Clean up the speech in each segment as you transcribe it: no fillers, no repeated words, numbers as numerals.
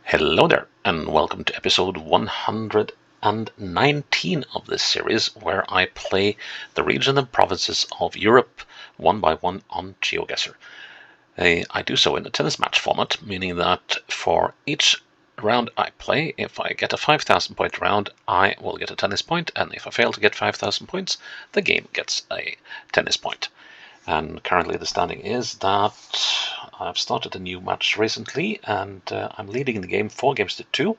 Hello there, and welcome to episode 119 of this series, where I play the regions and provinces of Europe one by one on GeoGuessr. I do so in a tennis match format, meaning that for each round I play, if I get a 5,000 point round, I will get a tennis point, and if I fail to get 5,000 points, the game gets a tennis point. And currently the standing is that I've started a new match recently, and I'm leading the game 4 games to 2,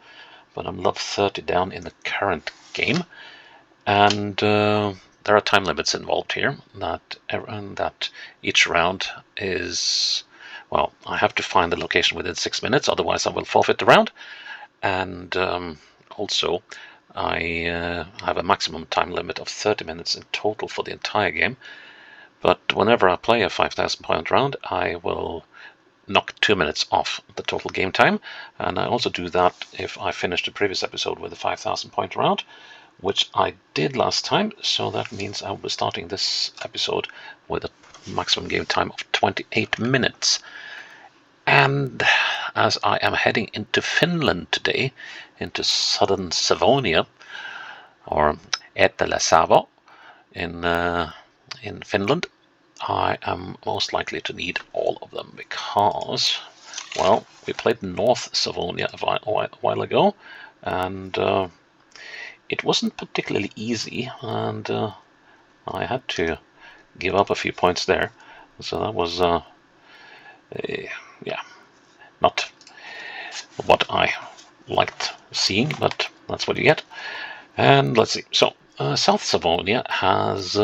but I'm love 30 down in the current game. And there are time limits involved here, that each round is, well, I have to find the location within 6 minutes, otherwise I will forfeit the round. And also I have a maximum time limit of 30 minutes in total for the entire game. But whenever I play a 5,000 point round, I will knock 2 minutes off the total game time. And I also do that if I finish the previous episode with a 5,000 point round, which I did last time. So that means I will be starting this episode with a maximum game time of 28 minutes. And as I am heading into Finland today, into southern Savonia, or Etelä-Savo in Finland, I am most likely to need all of them because, well, we played North Savonia a while ago, and it wasn't particularly easy, and I had to give up a few points there. So that was, yeah, not what I liked seeing, but that's what you get. And let's see. So South Savonia has,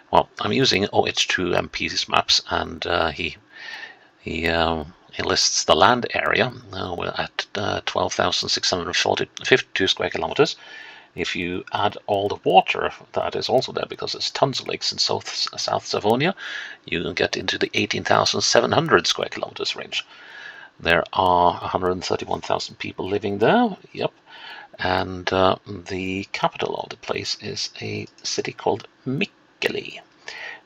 well, I'm using OH2 MP's maps, and he lists the land area. We're at 12,652 square kilometers. If you add all the water that is also there, because there's tons of lakes in South Savonia, you get into the 18,700 square kilometers range. There are 131,000 people living there. Yep. And the capital of the place is a city called Mikkeli,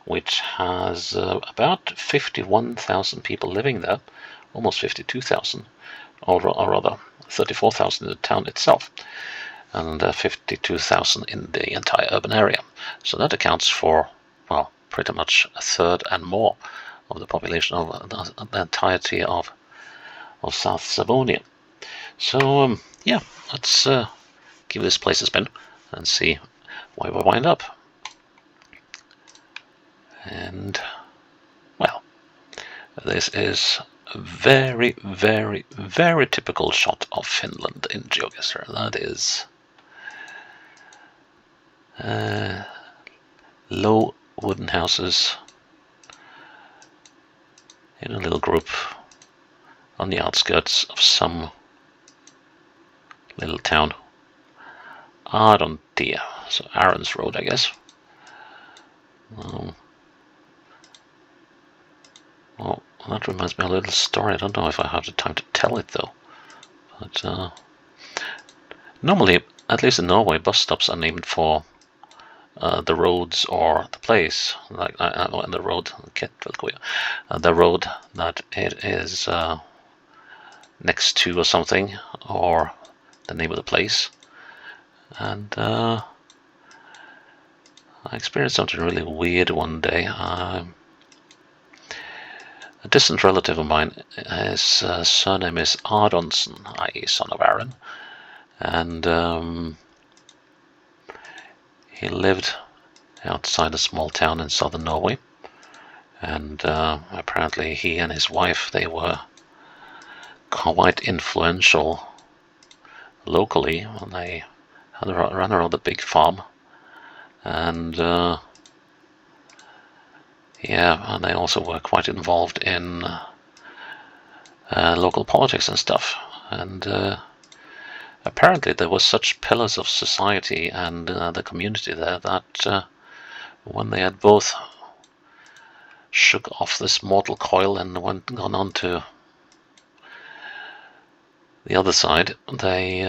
which has about 51,000 people living there, almost 52,000, or rather 34,000 in the town itself, and 52,000 in the entire urban area. So that accounts for, well, pretty much a third and more of the population of the entirety of South Savonia. So yeah, let's give this place a spin and see where we wind up. And, well, this is a very, very, very typical shot of Finland in GeoGuessr. That is low wooden houses in a little group on the outskirts of some little town. Arontia, so Aaron's Road, I guess. Well, that reminds me of a little story. I don't know if I have the time to tell it, though. But normally, at least in Norway, bus stops are named for the roads or the place. Like the road, the road that it is next to or something, or the name of the place. And I experienced something really weird one day. A distant relative of mine, his surname is Aronsen, i.e. son of Aaron, and he lived outside a small town in southern Norway, and apparently he and his wife, they were quite influential locally, and they ran a rather big farm, and yeah, and they also were quite involved in local politics and stuff. And apparently there were such pillars of society and the community there that when they had both shook off this mortal coil and gone on to the other side, they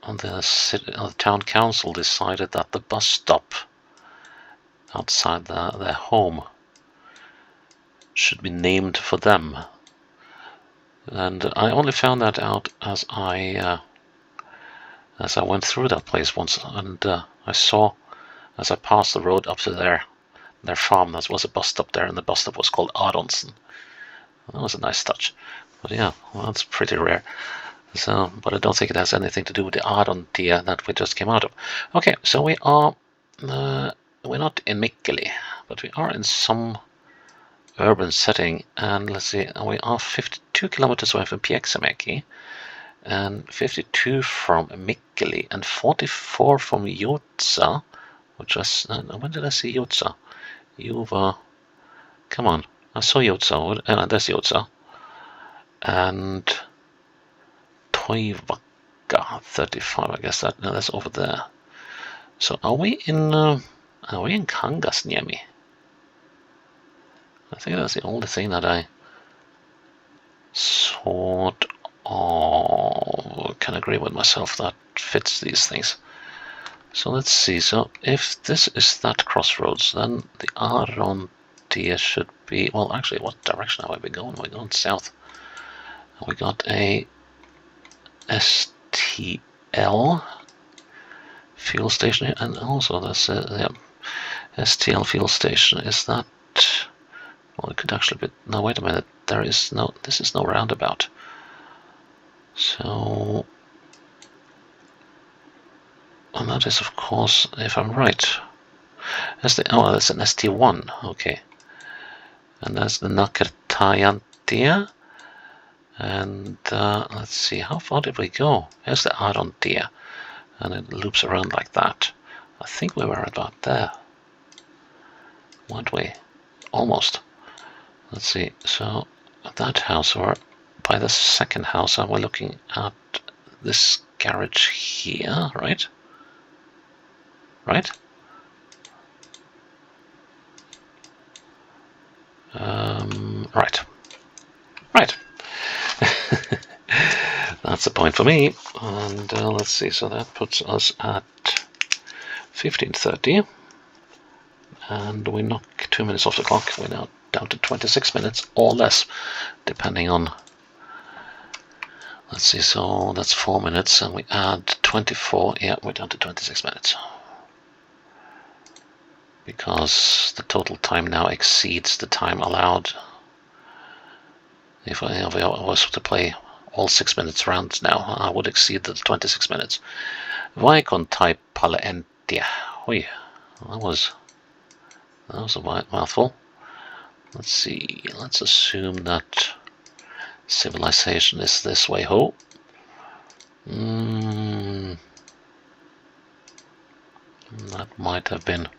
the town council decided that the bus stop outside their home should be named for them. And I only found that out as I went through that place once, and I saw, as I passed the road up to their farm, there was a bus stop there, and the bus stop was called Aronsen. That was a nice touch. But yeah, well, that's pretty rare. So, but I don't think it has anything to do with the Arontia that we just came out of. Okay, so we are, we're not in Mikkeli, but we are in some urban setting, and let's see, we are 52 kilometers away from Pieksämäki, and 52 from Mikkeli, and 44 from Joutsa, which is, when did I see Joutsa? Come on, I saw Joutsa, there's Joutsa, and Toivakka, 35, I guess that's over there. So are we in Kangasniemi? I think that's the only thing that I sort of can agree with myself that fits these things. So let's see. So if this is that crossroads, then the Arontia should be, well, actually, what direction have we going? We're going south. We got a STL fuel station here, and also there's a STL fuel station. Is that, well, it could actually be, no, wait a minute, this is no roundabout. So, and that is, of course, if I'm right, that's an ST1, okay. And that's the Nakertajantia. And let's see, how far did we go? Here's the Arontia, and it loops around like that. I think we were about there, weren't we? Almost. Let's see, so at that house, or by the second house, we're looking at this garage here, right? Right? Right. Right. That's a point for me. And let's see, so that puts us at 15:30. And we knock 2 minutes off the clock. We're now down to 26 minutes or less, depending on, let's see, so that's 4 minutes, and we add 24, yeah, we're down to 26 minutes. Because the total time now exceeds the time allowed. If I was to play all 6 minutes rounds now, I would exceed the 26 minutes. Vaikon type paleentia. Oi, that was a mouthful. Let's see, let's assume that civilization is this way, ho. That might have been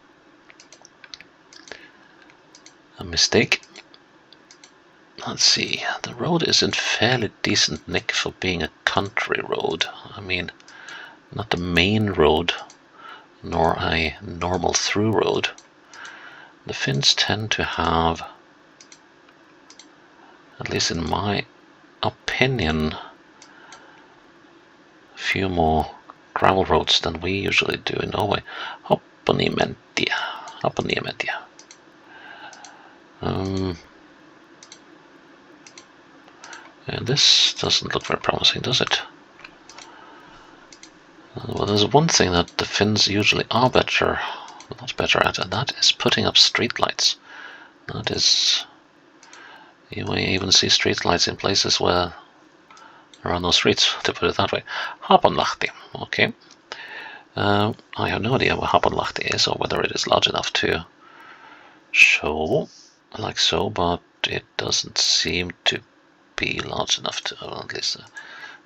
a mistake. Let's see, the road is in fairly decent nick for being a country road. I mean, not the main road, nor a normal through road. The Finns tend to have, at least in my opinion, a few more gravel roads than we usually do in Norway. Hoppaniementia. And this doesn't look very promising, does it? Well, there's one thing that the Finns usually are not better at, and that is putting up streetlights. That is, you may even see streetlights in places where there are no streets, to put it that way. Hapanlahti, okay. I have no idea what Hapanlahti is, or whether it is large enough to show like so, but it doesn't seem to be large enough to at least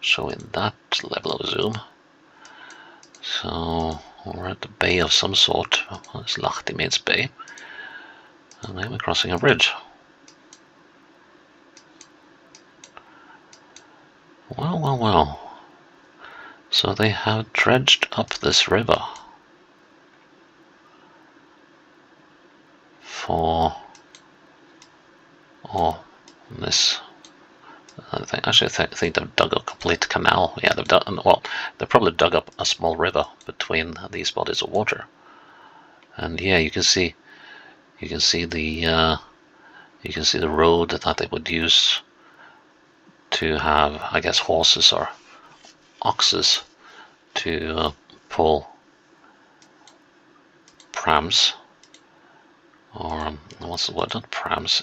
show in that level of zoom. So we're at the bay of some sort. It's Lahti means bay, and then we're crossing a bridge. Well. So they have dredged up this river for this. I think they've dug a complete canal. Yeah, they've done. Well, they probably dug up a small river between these bodies of water. And yeah, you can see the road that they would use to have, I guess, horses or oxes to pull prams, or what's the word? Not prams,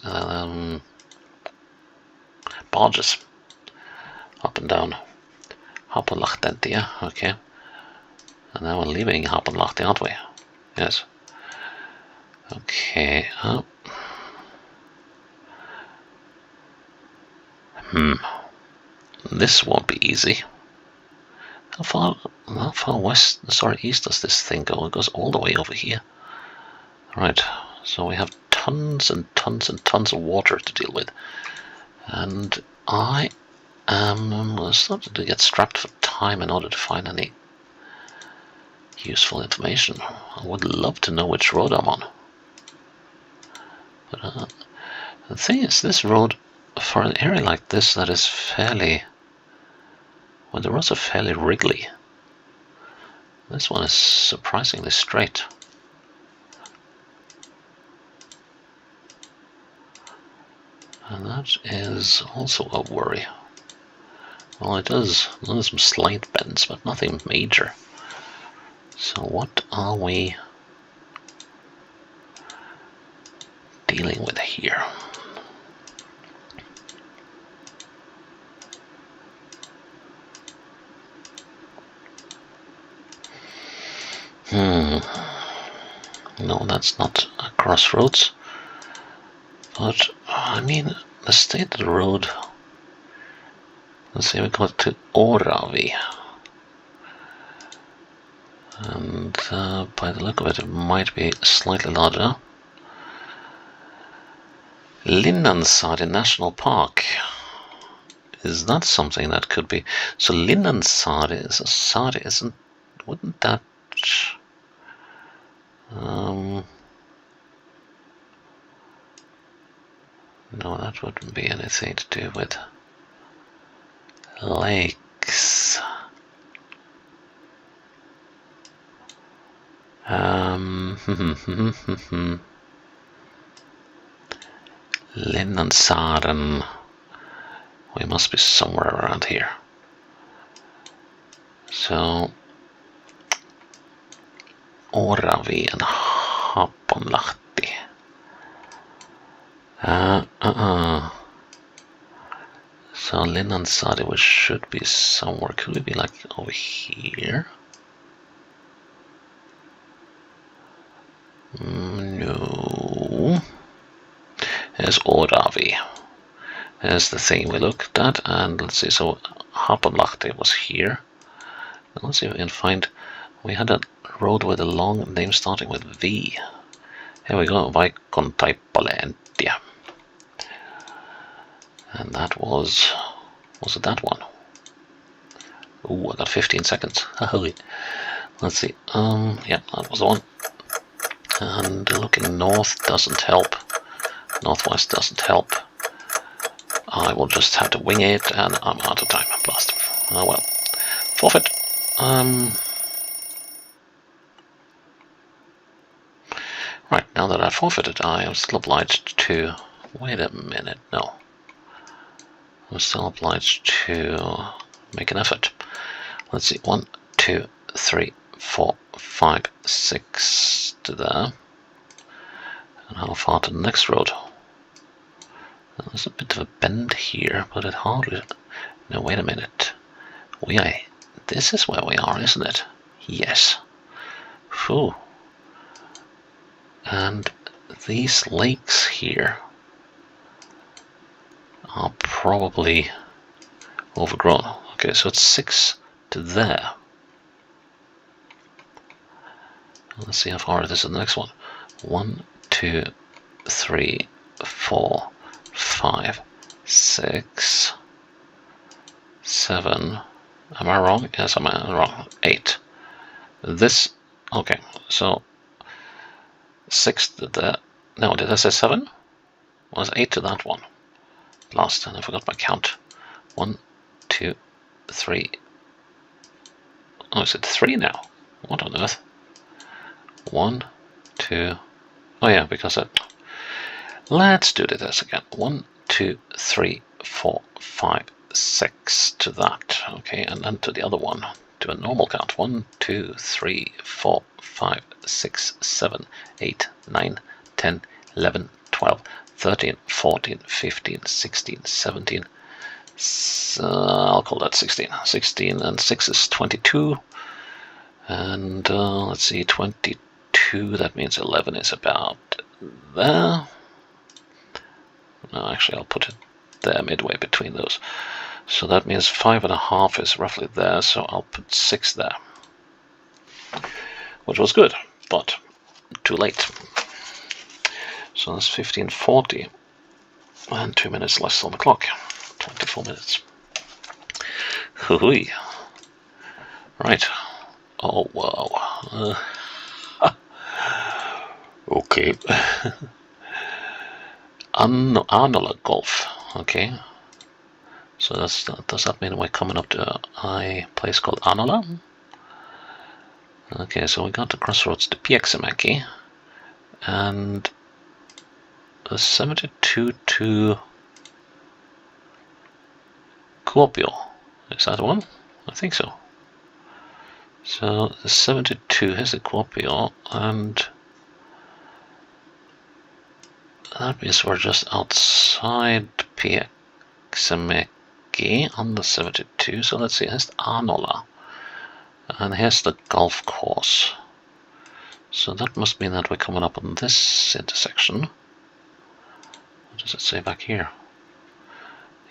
barges up and down Hapenlachtentia, yeah, okay. And now we're leaving Hapenlachti, aren't we? Yes. Okay. This won't be easy. How far west, sorry, east does this thing go? It goes all the way over here. Right, so we have tons and tons and tons of water to deal with. And I am starting to get strapped for time in order to find any useful information. I would love to know which road I'm on. But the thing is, this road, for an area like this that is fairly... well, the roads are fairly wriggly. This one is surprisingly straight. And that is also a worry. Well, it does some slight bends, but nothing major. So what are we dealing with here? No, that's not a crossroads. But, I mean, the state of the road... let's say we go to Oravi. And by the look of it might be slightly larger. Linnansaari National Park. Is that something that could be... so Linnansaari is a Saari, isn't... wouldn't that... no, that wouldn't be anything to do with lakes. Linnansaaren. We must be somewhere around here. So Oravi and Haponlahti. So Linnansaari, we should be somewhere. Could we be like over here? No. There's Oravi. There's the thing we looked at, and let's see. So Haponlahti was here. Now let's see if we can find. We had a road with a long name starting with V. Here we go, Vaikontaipale-Entia. And that was it that one? Ooh, I got 15 seconds. Let's see. Yeah, that was the one. And looking north doesn't help. Northwest doesn't help. I will just have to wing it, and I'm out of time. Blast. Oh well. Forfeit. Right, now that I've forfeited, I am still obliged to... wait a minute, no. I'm still obliged to make an effort. Let's see, 1, 2, 3, 4, 5, 6 to there. And how far to the next road? There's a bit of a bend here, but it hardly... no, wait a minute. This is where we are, isn't it? Yes. Phew. And these lakes here are probably overgrown. Okay, so it's 6 to there. Let's see how far it is to the next one. 1, 2, 3, 4, 5, 6, 7. Am I wrong? Yes, I'm wrong. 8. This, okay, so 6 to the, no, did I say 7? Was 8 to that one. Last, and I forgot my count. 1, 2, 3. Oh, is it 3 now? What on earth? 1, 2. Oh yeah, because I... let's do this again. 1, 2, 3, 4, 5, 6 to that. Okay, and then to the other one. Do a normal count. 1, 2, 3, 4, 5, 6, 7, 8, 9, 10, 11, 12, 13, 14, 15, 16, 17. I'll call that 16. 16 and 6 is 22. And let's see, 22, that means 11 is about there. No, actually, I'll put it there midway between those. So that means 5.5 is roughly there, so I'll put 6 there. Which was good, but too late. So that's 15:40 and 2 minutes less on the clock. 24 minutes. Hoo-hoo. Right. Oh, wow. Okay. Arnola Golf. Okay. So does that mean we're coming up to a place called Arnola? Okay, so we got the crossroads to Pieksämäki and the 72 to Kuopio. Is that the one? I think so. So the 72 has the Kuopio, and that means we're just outside Pieksämäki on the 72. So let's see, here's Arnola, and here's the golf course. So that must mean that we're coming up on this intersection. What does it say back here?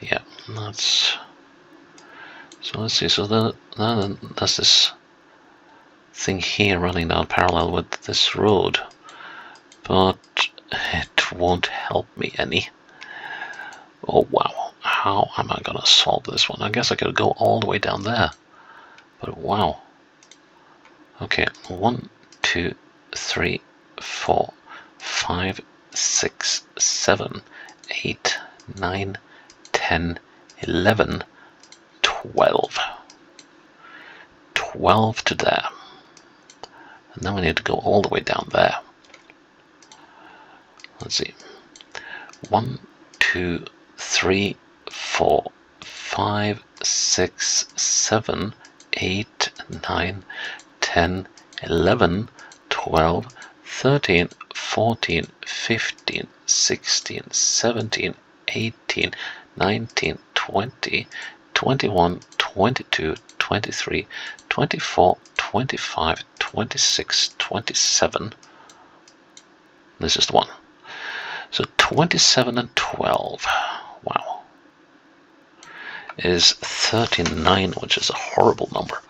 Yeah, that's. So let's see. So then there's this thing here running down parallel with this road, but it won't help me any. Oh wow, how am I gonna solve this one? I guess I could go all the way down there, but wow. Okay, 1, 2, 3, 4, 5, 6, 7, 8, 9, 10, 11, 12. 12 to there. And then we need to go all the way down there. Let's see. 1, 2, 3, 4, 5, 6, 7, 8, 9, 10, 11, 12, 13, 14, 15, 16, 17, 18, 19, 20, 21, 22, 23, 24, 25, 26, 27. This is the one. So 27 and 12. Wow. Is 39, which is a horrible number.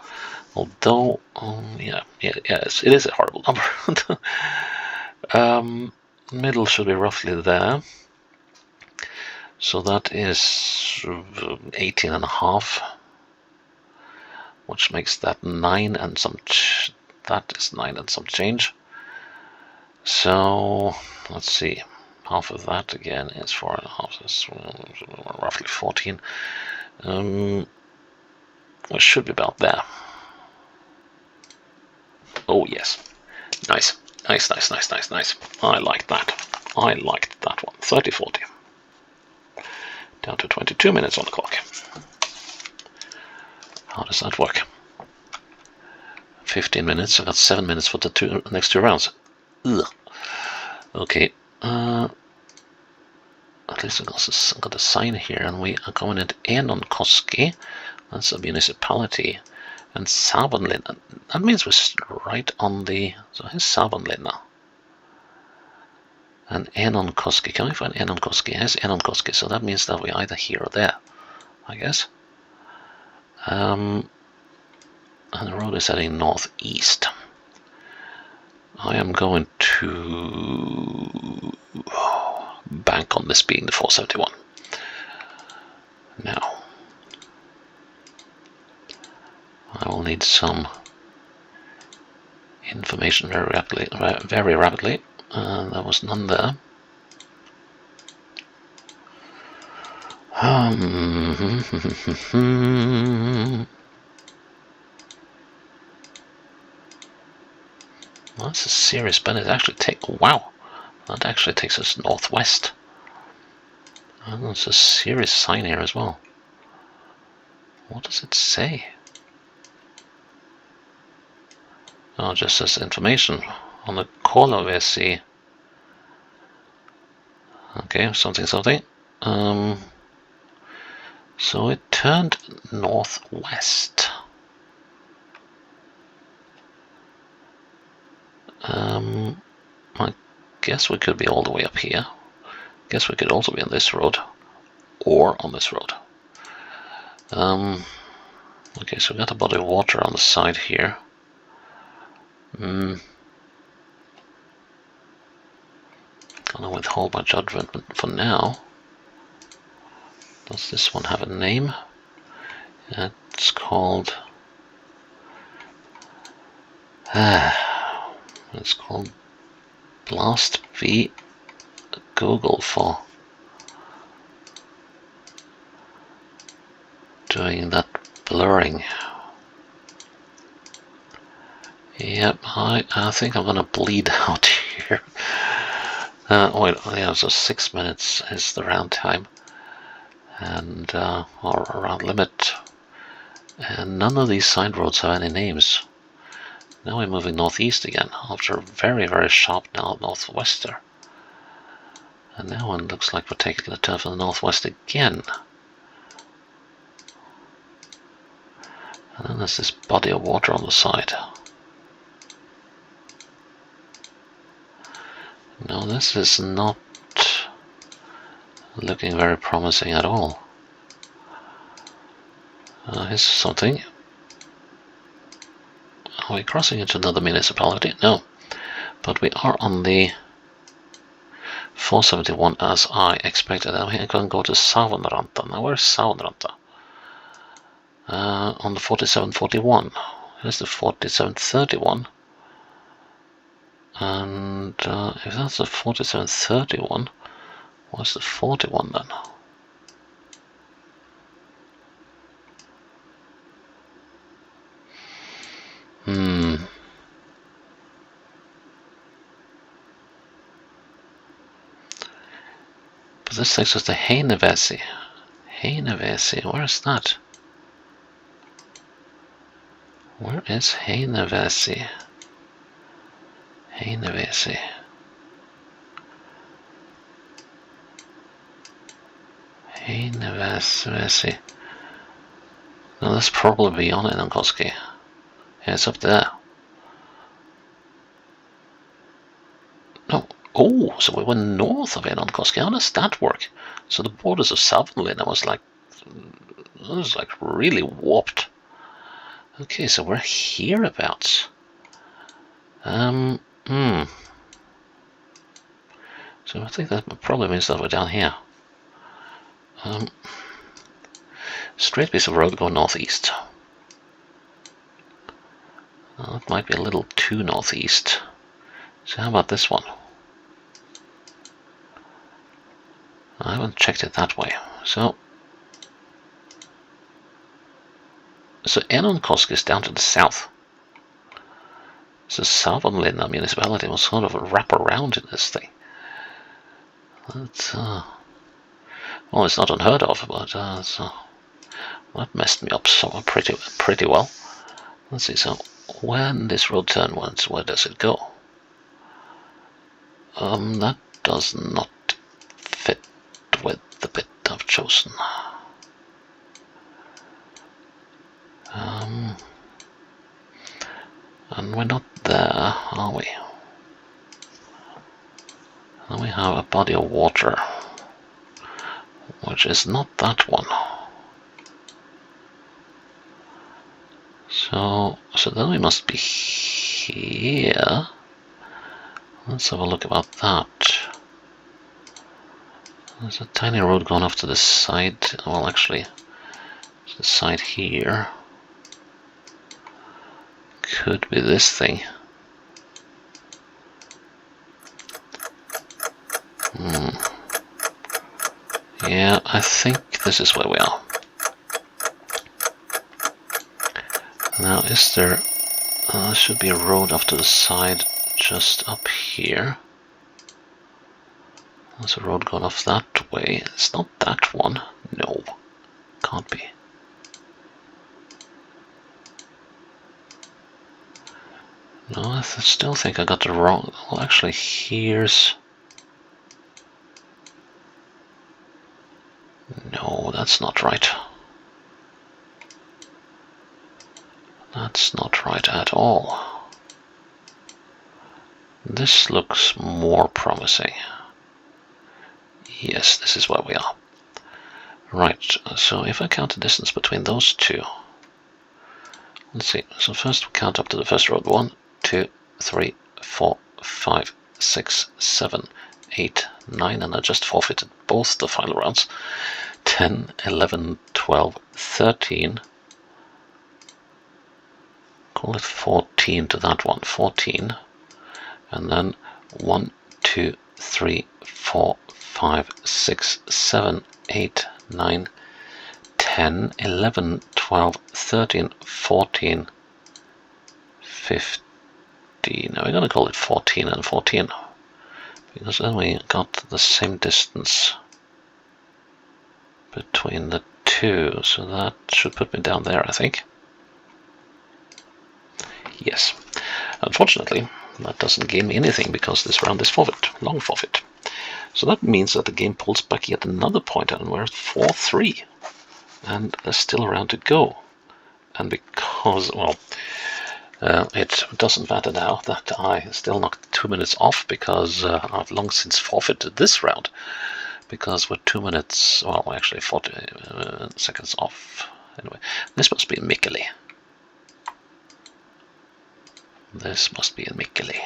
Although, it is a horrible number. Middle should be roughly there. So that is 18 and a half, which makes that 9 and some. That is 9 and some change. So let's see. Half of that again is 4.5. That's roughly 14. It should be about there. Oh yes, nice. I like that. I liked that one. 30:40. Down to 22 minutes on the clock. How does that work? 15 minutes. I've got 7 minutes for the next 2 rounds. Ugh. Okay. At least I've got a sign here, and we are coming into Enonkoski. That's a municipality. And Savonlinna. That means we're right on the. So here's Savonlinna. And Enonkoski. Can we find Enonkoski? Here's Enonkoski. So that means that we're either here or there, I guess. And the road is heading northeast. I am going to bank on this being the 471. Now, I will need some information very rapidly. There was none there. That's a serious bend. It actually wow, that actually takes us northwest. And there's a serious sign here as well. What does it say? Oh, just says information on the corner we see. Okay, something. So it turned northwest. I guess we could be all the way up here. Guess we could also be on this road, or on this road. Okay, so we got a body of water on the side here. Gonna withhold my judgment for now. Does this one have a name? It's called... it's called Blast v Google for doing that blurring. Yep, I think I'm gonna bleed out here. Wait, yeah, so 6 minutes is the round time, and or around limit, and none of these side roads have any names. Now we're moving northeast again after a very, very sharp northwester, and now it looks like we're taking a turn for the northwest again. And then there's this body of water on the side. No, this is not looking very promising at all. Here's something. Are we crossing into another municipality? No. But we are on the 471 as I expected. And we're going to go to Saunranta. Now where's Saunranta? On the 4741. Here's the 4731. And if that's the 4731, what's the 41 then? But this takes us to Heinävesi. Heinävesi, where is that? Where is Heinävesi? Heinävesi. Heinävesi. No, that's probably beyond Enonkoski. Yeah, it's up there. No. Oh, so we were north of Enonkoski. How does that work? So the borders of Savonlinna was like really warped. Okay, so we're hereabouts. So I think that probably means that we're down here. Straight piece of road going northeast. That might be a little too northeast. So how about this one? I haven't checked it that way. So Enonkoski is down to the south. So Savonlinna municipality was sort of a wrap around in this thing. That's well, it's not unheard of, but that messed me up so pretty well. Let's see. So when this road turn once, where does it go? That does not fit with the bit I've chosen. And we're not there, are we? Then we have a body of water, which is not that one. So then we must be here. Let's have a look about that. There's a tiny road going off to the side. Well, actually, to the side here. Could be this thing. Yeah, I think this is where we are. Now, is there... should be a road off to the side just up here. There's a road going off that way. It's not that one. No, can't be. No, I still think I got the wrong. Well, actually, here's. No, that's not right. That's not right at all. This looks more promising. Yes, this is where we are. Right, so if I count the distance between those two. Let's see, so first we count up to the first road. 1, 2, 3, 4, 5, 6, 7, 8, 9, and I just forfeited both the final rounds. 10, 11, 12, 13. Call it 14 to that one. 14. And then 1, 2, 3, 4, 5, 6, 7, 8, 9, 10, 11, 12, 13, 14, 15. Now we're going to call it 14 and 14. Because then we got the same distance between the two. So that should put me down there, I think. Yes. Unfortunately, that doesn't gain me anything because this round is forfeit, long forfeit. So that means that the game pulls back yet another point, and we're at 4-3. And there's still a round to go. And because, well, it doesn't matter now that I still knocked 2 minutes off because I've long since forfeited this round. Because we're 2 minutes, well, actually 40 seconds off. Anyway, this must be in Mikkeli. This must be in Mikkeli.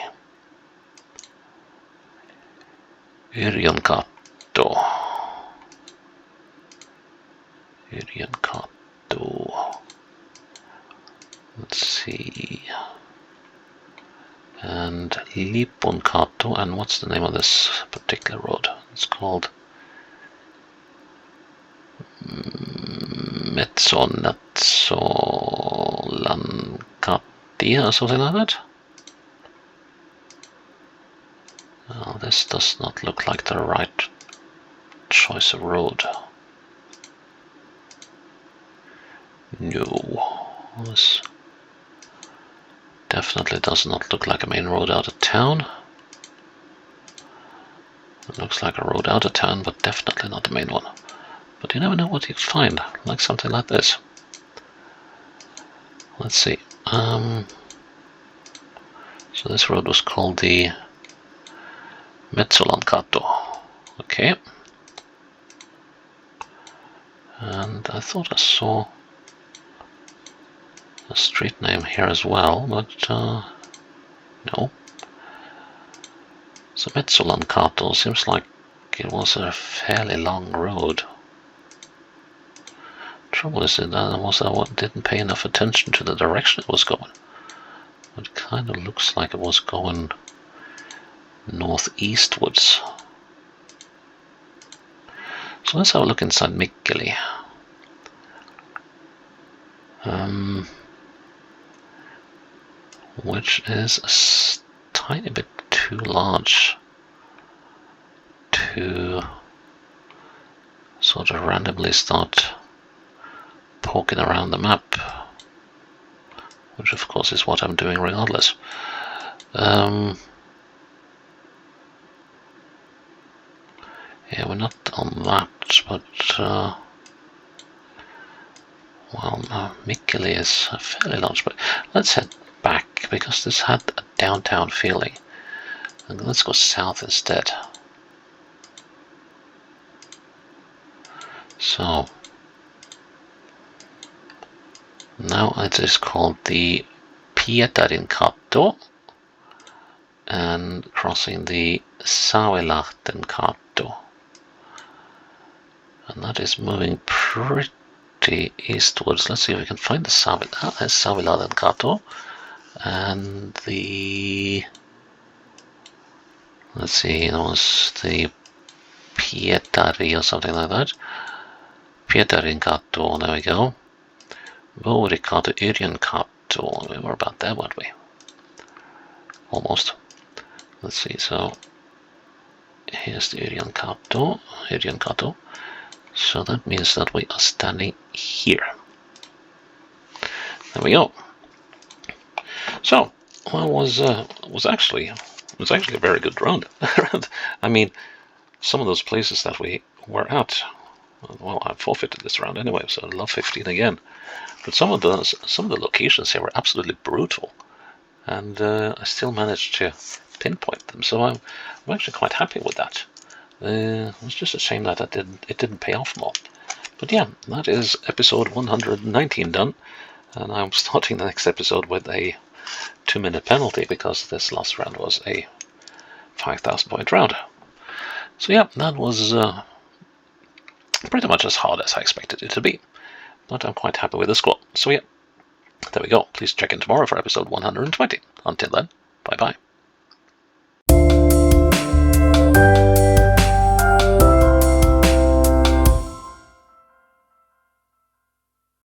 Yrjönkatto. Yrjönkatto. Let's see. And Lipunkatto. And what's the name of this particular road? It's called Metsonatsolankatia or something like that. Well, this does not look like the right choice of road. No, this definitely does not look like a main road out of town. It looks like a road out of town, but definitely not the main one. But you never know what you find, like something like this. Let's see. So this road was called the Metsolankato. Okay. And I thought I saw a street name here as well, but no. So Metsolankato seems like it was a fairly long road. Trouble is that I didn't pay enough attention to the direction it was going. It kind of looks like it was going northeastwards. So let's have a look inside Mikkeli. Which is a tiny bit too large to sort of randomly start poking around the map, which of course is what I'm doing regardless. Yeah, we're not on that, but well, Mikkeli is a fairly large, but let's head back because this had a downtown feeling, and let's go south instead. So now it is called the Pietarinkato, and crossing the Savilahdenkato, and that is moving pretty eastwards. Let's see if we can find the Savilahdenkato, and the, let's see, it was the Pietari or something like that. Pietarinkato, there we go. Vuorikato, Yrjönkato, we were about there, weren't we? Almost. Let's see, so here's the Yrjönkato. So that means that we are standing here. There we go. So, well, was actually a very good round. I mean, some of those places that we were at. Well, I forfeited this round anyway, so I love 15 again. But some of the locations here were absolutely brutal, and I still managed to pinpoint them. So I'm actually quite happy with that. It was just a shame that it didn't pay off more. But yeah, that is episode 119 done, and I'm starting the next episode with a 2-minute penalty because this last round was a 5,000 point round. So yeah, that was pretty much as hard as I expected it to be, but I'm quite happy with the score. So yeah, there we go. Please check in tomorrow for episode 120. Until then, bye bye.